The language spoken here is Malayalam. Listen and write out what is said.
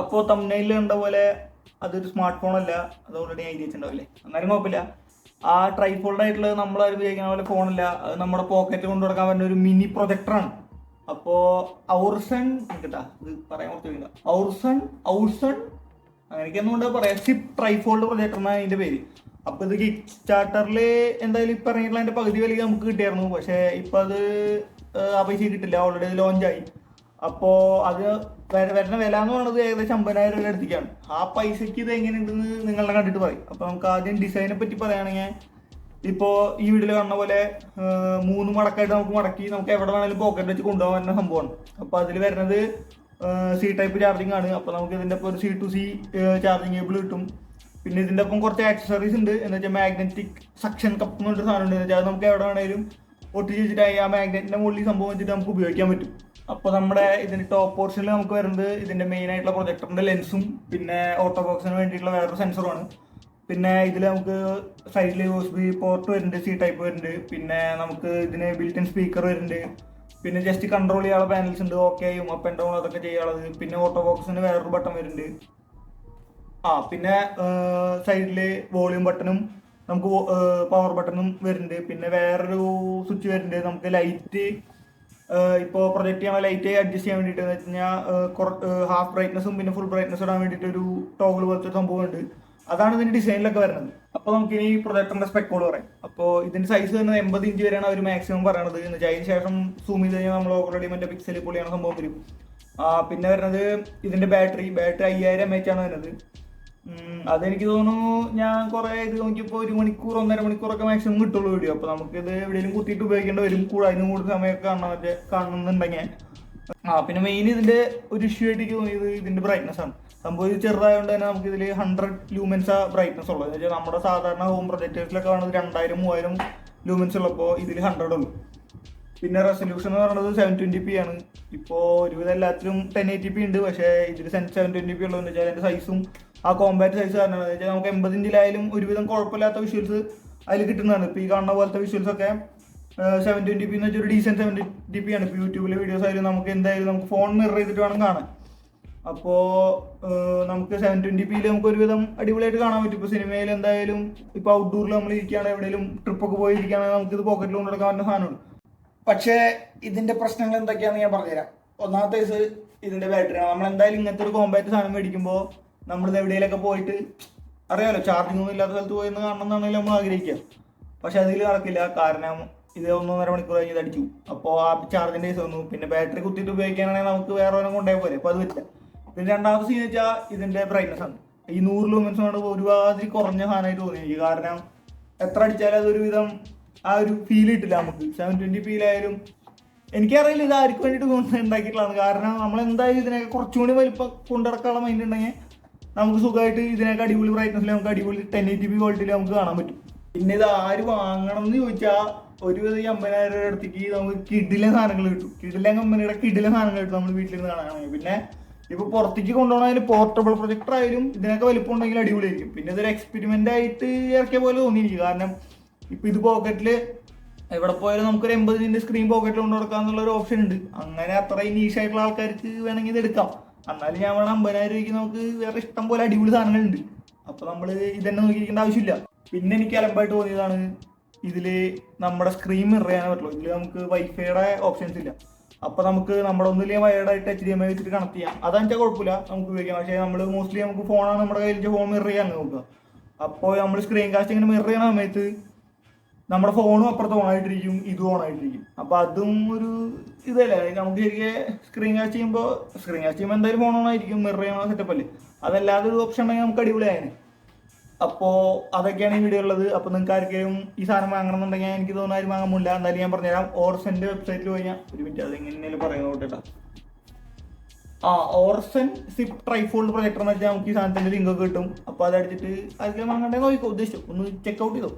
അപ്പോൾ തംബ്നെയിലിൽ കണ്ട പോലെ അതൊരു സ്മാർട്ട് ഫോൺ അല്ല, അത് ഓൾറെഡി എഴുതി വെച്ചിട്ടുണ്ടാവില്ലേ, എന്നാലും കുഴപ്പമില്ല. ആ ട്രൈഫോൾഡ് ആയിട്ടുള്ള നമ്മൾ ഉപയോഗിക്കുന്ന പോലെ ഫോണല്ല, അത് നമ്മുടെ പോക്കറ്റ് കൊണ്ടു കൊടുക്കാൻ പറ്റുന്ന ഒരു മിനി പ്രൊജക്ടറാണ്. അപ്പോൾ ഔർസൺ കേട്ടാ, ഇത് പറയാൻ കുറച്ച് ഔർസൺ അങ്ങനെയൊക്കെയൊന്നും കൊണ്ട് പറയാം, സിപ്പ് ട്രൈഫോൾഡ് പ്രൊജക്ടർ എന്നാണ് അതിൻ്റെ പേര്. അപ്പോൾ ഇത് കിക്ക് സ്റ്റാർട്ടറിൽ എന്തായാലും ഇപ്പം ഇറങ്ങിയിട്ടുള്ള അതിൻ്റെ പകുതി വിലയ്ക്ക് നമുക്ക് കിട്ടിയായിരുന്നു. പക്ഷേ ഇപ്പം അത് ആ പൈസ കിട്ടില്ല, ഓൾറെഡി അത് ലോഞ്ചായി. അപ്പോൾ അത് വരുന്ന വില എന്ന് പറയുന്നത് ഏകദേശം 50,000 രൂപ അടുത്തേക്കാണ്. ആ പൈസയ്ക്ക് ഇത് എങ്ങനെയുണ്ടെന്ന് നിങ്ങളെ കണ്ടിട്ട് പറയും. അപ്പോൾ നമുക്ക് ആദ്യം ഡിസൈനെ പറ്റി പറയുകയാണെങ്കിൽ, ഇപ്പോൾ ഈ വീഡിയോയിൽ കാണുന്ന പോലെ 3 മടക്കായിട്ട് നമുക്ക് മടക്കി നമുക്ക് എവിടെ വേണമെങ്കിലും പോക്കറ്റ് വെച്ച് കൊണ്ടുപോകാൻ പറ്റുന്ന സംഭവമാണ്. അപ്പോൾ അതിൽ വരുന്നത് സി ടൈപ്പ് ചാർജിങ് ആണ്. അപ്പോൾ നമുക്ക് ഇതിൻ്റെ ഒപ്പം ഒരു C2C ചാർജിങ് കേബിൾ കിട്ടും. പിന്നെ ഇതിൻ്റെ ഒപ്പം കുറച്ച് ആക്സസറീസ് ഉണ്ട്. എന്ന് വെച്ചാൽ മാഗ്നറ്റിക് സക്ഷൻ കപ്പ് എന്ന് പറഞ്ഞൊരു സാധനം ഉണ്ട്. എന്ന് വെച്ചാൽ അത് നമുക്ക് എവിടെ വേണമെങ്കിലും ഒട്ടിച്ച് വെച്ചിട്ട് ആ മാഗ്നറ്റിൻ്റെ മുകളിൽ സംഭവം വെച്ചിട്ട് നമുക്ക് ഉപയോഗിക്കാൻ പറ്റും. അപ്പോൾ നമ്മുടെ ഇതിൻ്റെ ടോപ്പ് പോർഷനിൽ നമുക്ക് വരുന്നത് ഇതിൻ്റെ മെയിൻ ആയിട്ടുള്ള പ്രൊജക്ടറിൻ്റെ ലെൻസും പിന്നെ ഓട്ടോ ബോക്സിന് വേണ്ടിയിട്ടുള്ള വേറൊരു സെൻസറുമാണ്. പിന്നെ ഇതിൽ നമുക്ക് സൈഡിൽ USB പോർട്ട് വരുന്നുണ്ട്, C ടൈപ്പ് വരുന്നുണ്ട്. പിന്നെ നമുക്ക് ഇതിന് ബിൽറ്റ് ഇൻ സ്പീക്കർ വരുന്നുണ്ട്. പിന്നെ ജസ്റ്റ് കൺട്രോൾ ചെയ്യാനുള്ള പാനൽസ് ഉണ്ട്, ഓക്കെയും അപ്പ് ആൻഡ് ഡൗൺ അതൊക്കെ ചെയ്യാനുള്ളത്. പിന്നെ ഓട്ടോ ബോക്സിന് വേറൊരു ബട്ടൺ വരുന്നുണ്ട്. പിന്നെ സൈഡിൽ വോളിയം ബട്ടണും നമുക്ക് പവർ ബട്ടണും വരുന്നുണ്ട്. പിന്നെ വേറൊരു സ്വിച്ച് വരുന്നുണ്ട്. നമുക്ക് ലൈറ്റ് ഇപ്പോൾ പ്രൊജക്ട് ചെയ്യാൻ ലൈറ്റ് അഡ്ജസ്റ്റ് ചെയ്യാൻ വേണ്ടിയിട്ട് എന്ന് വെച്ച് കഴിഞ്ഞാൽ ഹാഫ് ബ്രൈറ്റ്നസും പിന്നെ ഫുൾ ബ്രൈറ്റ്നസ് ഇടാൻ വേണ്ടിയിട്ട് ഒരു ടോഗിൾ പോലത്തെ സംഭവം ഉണ്ട്. അതാണ് ഇതിൻ്റെ ഡിസൈനിലൊക്കെ വരുന്നത്. അപ്പോൾ നമുക്കിനി ഈ പ്രൊജക്ടറിൻ്റെ സ്പെക്കോട് പറയാം. അപ്പോൾ ഇതിൻ്റെ സൈസ് വരുന്നത് 80 ഇഞ്ച് വരെയാണ് അവർ മാക്സിമം പറയണത്. എന്ന് വെച്ചാൽ അതിന് ശേഷം സൂം ചെയ്ത് കഴിഞ്ഞാൽ നമ്മൾ ഓൾറെഡി മറ്റേ പിക്സൽ പൊളിയാണ് സംഭവം വരും. പിന്നെ വരുന്നത് ഇതിൻ്റെ ബാറ്ററി 5000 mAh ആണ് വരുന്നത്. അതെനിക്ക് തോന്നുന്നു ഞാൻ കുറേ ഇത് നോക്കിയപ്പോൾ 1 മണിക്കൂർ 1.5 മണിക്കൂറൊക്കെ മാക്സിമം കിട്ടുള്ളൂ വീഡിയോ. അപ്പോൾ നമുക്കിത് എവിടെയെങ്കിലും കുത്തിയിട്ട് ഉപയോഗിക്കേണ്ടി വരും, അതിന് കൂടുതൽ സമയമൊക്കെ കാണുന്നുണ്ടെങ്കിൽ. പിന്നെ മെയിൻ ഇതിൻ്റെ ഒരു ഇഷ്യൂ ആയിട്ട് എനിക്ക് തോന്നിയത് ഇതിൻ്റെ ബ്രൈറ്റ്നസ് ആണ്. സംഭവം ഇത് ചെറുതായതുകൊണ്ട് തന്നെ നമുക്ക് ഇതിൽ 100 ലൂമൻസ് ബ്രൈറ്റ്നസ് ഉള്ളത്. എന്ന് വെച്ചാൽ നമ്മുടെ സാധാരണ ഹോം പ്രൊജക്ടേഴ്സിലൊക്കെ കാണുന്നത് 2000-3000 ലൂമൻസ് ഉള്ളപ്പോൾ ഇതിൽ 100 ഉള്ളൂ. പിന്നെ റെസൊല്യൂഷൻ എന്ന് പറയുന്നത് 720p ആണ്. ഇപ്പോൾ ഒരുവിധം എല്ലാത്തിലും 1080p ഉണ്ട്, പക്ഷേ ഇതിൽ 720p ഉള്ളതെന്ന് വെച്ചാൽ അതിൻ്റെ സൈസും ആ കോമ്പാക്ട് സൈസ് കാരണമാണ്. എന്ന് വെച്ചാൽ നമുക്ക് 80 ഇഞ്ചിലായാലും ഒരുവിധം കുഴപ്പമില്ലാത്ത വിഷ്വൽസ് അതിൽ കിട്ടുന്നതാണ്. ഇപ്പോൾ ഈ കാണുന്ന പോലത്തെ വിഷ്വൽസ് ഒക്കെ 720p എന്ന് വെച്ചാൽ ഒരു ഡീസൻറ്റ് 720p ആണ്. ഇപ്പോൾ യൂട്യൂബിലെ വീഡിയോസ് ആയാലും നമുക്ക് എന്തായാലും നമുക്ക് ഫോൺ മിറർ ചെയ്തിട്ട് വേണം കാണാൻ. അപ്പോൾ നമുക്ക് 720p നമുക്ക് ഒരുവിധം അടിപൊളിയായിട്ട് കാണാൻ പറ്റും. ഇപ്പോൾ സിനിമയിൽ എന്തായാലും ഇപ്പോൾ ഔട്ട്ഡോറിൽ നമ്മൾ ഇരിക്കുകയാണെങ്കിൽ എവിടെയെങ്കിലും ട്രിപ്പൊക്കെ പോയി ഇരിക്കുകയാണെങ്കിൽ നമുക്കിത് പോക്കറ്റിൽ കൊണ്ടുനടക്കാൻ പറ്റുന്ന സാധനമാണ്. പക്ഷേ ഇതിൻ്റെ പ്രശ്നങ്ങൾ എന്തൊക്കെയാണെന്ന് ഞാൻ പറഞ്ഞുതരാം. ഒന്നാമത്തെ കേസ് ഇതിൻ്റെ ബാറ്ററിയാണ്. നമ്മൾ എന്തായാലും ഇങ്ങനത്തെ ഒരു കോമ്പാക്ട് സാധനം മേടിക്കുമ്പോൾ നമ്മളിത് എവിടെയെങ്കിലൊക്കെ പോയിട്ട് അറിയാമല്ലോ, ചാർജിങ് ഒന്നും ഇല്ലാത്ത സ്ഥലത്ത് പോയെന്ന് കാണണം എന്നാണെങ്കിലും നമ്മൾ ആഗ്രഹിക്കുക. പക്ഷെ അതിൽ നടക്കില്ല, കാരണം ഇത് 1.5 മണിക്കൂർ കഴിഞ്ഞ് ഇത് അടിച്ചു. അപ്പോൾ ആ ചാർജിൻ്റെ കേസ് വന്നു. പിന്നെ ബാറ്ററി കുത്തിയിട്ട് ഉപയോഗിക്കുകയാണെങ്കിൽ നമുക്ക് വേറെ ഒരെണ്ണം കൊണ്ടുപോയി പോലെ. അപ്പോൾ അത് പറ്റില്ല. പിന്നെ രണ്ടാമത്തെ സീൻ വെച്ചാൽ ഇതിൻ്റെ ബ്രൈറ്റ്നസ് ആണ്. ഈ 100 ലൂമൻസ് കൊണ്ട് ഒരുമാതിരി കുറഞ്ഞ സാധനമായിട്ട് തോന്നി എനിക്ക്. കാരണം എത്ര അടിച്ചാലും അതൊരുവിധം ആ ഒരു ഫീൽ കിട്ടില്ല നമുക്ക്. 720pയിലായാലും എനിക്കറിയില്ല ഇത് ആർക്ക് വേണ്ടിയിട്ട് ഉണ്ടാക്കിയിട്ടുള്ളതാണ്. കാരണം നമ്മളെന്തായാലും ഇതിനൊക്കെ കുറച്ചുകൂടി വലിപ്പം കൊണ്ടിടക്കാനുള്ള മൈൻഡ് ഉണ്ടെങ്കിൽ നമുക്ക് സുഖമായിട്ട് ഇതിനൊക്കെ അടിപൊളി ബ്രൈറ്റ്നസ്സിൽ നമുക്ക് അടിപൊളി 1080p ക്വാളിറ്റിയിൽ നമുക്ക് കാണാൻ പറ്റും. പിന്നെ ഇത് ആര് വാങ്ങണം എന്ന് ചോദിച്ചാൽ ഒരുവിധം 50,000 രൂപ അടുത്തേക്ക് നമുക്ക് കിടിലൻ സാധനങ്ങൾ കിട്ടും. കിടിലൻ കമ്പനിയുടെ കിടിലൻ സാധനങ്ങൾ കിട്ടും നമ്മൾ വീട്ടിലിരുന്ന് കാണാനാണെങ്കിൽ. പിന്നെ ഇപ്പോൾ പുറത്തേക്ക് കൊണ്ടുപോകണമെങ്കിൽ പോർട്ടബിൾ പ്രൊജക്ടർ ആയാലും ഇതിനൊക്കെ വലിപ്പം ഉണ്ടെങ്കിൽ അടിപൊളിയായിരിക്കും. പിന്നെ ഇതൊരു എക്സ്പെരിമെൻ്റ് ആയിട്ട് ഇറക്കിയ പോലെ തോന്നിയിരിക്കും. കാരണം ഇപ്പോൾ ഇത് പോക്കറ്റിൽ എവിടെ പോയാലും നമുക്കൊരു 80 ഇഞ്ചിൻ്റെ സ്ക്രീൻ പോക്കറ്റിൽ കൊണ്ടു കൊടുക്കുക എന്നുള്ളൊരു ഓപ്ഷൻ ഉണ്ട്. അങ്ങനെ അത്രയും നീഷായിട്ടുള്ള ആൾക്കാർക്ക് വേണമെങ്കിൽ ഇത് എടുക്കാം. എന്നാലും ഞാൻ വേണം 50,000 രൂപയ്ക്ക് നമുക്ക് വേറെ ഇഷ്ടം പോലെ അടിപൊളി സാധനങ്ങളുണ്ട്. അപ്പോൾ നമ്മൾ ഇതന്നെ നോക്കിയിരിക്കേണ്ട ആവശ്യമില്ല. പിന്നെ എനിക്ക് അലമ്പായിട്ട് തോന്നിയതാണ് ഇതിൽ നമ്മുടെ സ്ക്രീൻ മിറർ ചെയ്യാൻ പറ്റുള്ളൂ. ഇതിൽ നമുക്ക് വൈഫൈയുടെ ഓപ്ഷൻസ് ഇല്ല. അപ്പോൾ നമുക്ക് നമ്മുടെ ഒന്നുമില്ലെങ്കിൽ വയർഡായിട്ട് HDMI വെച്ചിട്ട് കണക്ട് ചെയ്യാം. അതാണെന്ന് വെച്ചാൽ കുഴപ്പമില്ല, നമുക്ക് ഉപയോഗിക്കാം. പക്ഷേ നമ്മൾ മോസ്റ്റ്ലി നമുക്ക് ഫോണാണ് നമ്മുടെ കയ്യിൽ ഫോൺ മിറർ ചെയ്യാൻ നോക്കുക. അപ്പോൾ നമ്മൾ സ്ക്രീൻ കാസ്റ്റ് ഇങ്ങനെ മിറർ ചെയ്യുന്ന സമയത്ത് നമ്മുടെ ഫോണും അപ്പുറത്ത് ഓണായിട്ടിരിക്കും, ഇതും ഓണായിട്ടിരിക്കും. അപ്പോൾ അതും ഒരു ഇതല്ലേ, നമുക്ക് ശരിക്കും സ്ക്രീൻ കാസ്റ്റ് ചെയ്യുമ്പോൾ എന്തായാലും ഫോൺ ഓണായിരിക്കും, മിറർ ചെയ്യണ സെറ്റപ്പ് അല്ലേ. അതല്ലാതെ ഒരു ഓപ്ഷൻ ഉണ്ടെങ്കിൽ നമുക്ക് അടിപൊളിയായതിന്. അപ്പോൾ അതൊക്കെയാണ് ഈ വീഡിയോ ഉള്ളത്. അപ്പോൾ നിങ്ങൾക്ക് ആർക്കെങ്കിലും ഈ സാധനം വാങ്ങണം എന്നുണ്ടെങ്കിൽ എനിക്ക് തോന്നുന്നു ആരും വാങ്ങാൻ പോകില്ല. എന്തായാലും ഞാൻ പറഞ്ഞുതരാം. ഓർസൻ്റെ വെബ്സൈറ്റിൽ പോയി ഒരു മിനിറ്റ് അതെങ്ങനെയും പറയുന്നത് കേട്ടോ. ഓർസൺ സിപ്പ് ട്രൈഫോൾഡ് പ്രൊജക്ടർ എന്ന് വെച്ചാൽ നമുക്ക് ഈ സാധനത്തിൻ്റെ ലിങ്കൊക്കെ കിട്ടും. അപ്പോൾ അതടിച്ചിട്ട് ആർക്കെങ്കിലും വാങ്ങണ്ടേ നോക്കിക്കോ, ഉദ്ദേശിച്ചു ഒന്ന് ചെക്ക് ഔട്ട് ചെയ്തോ.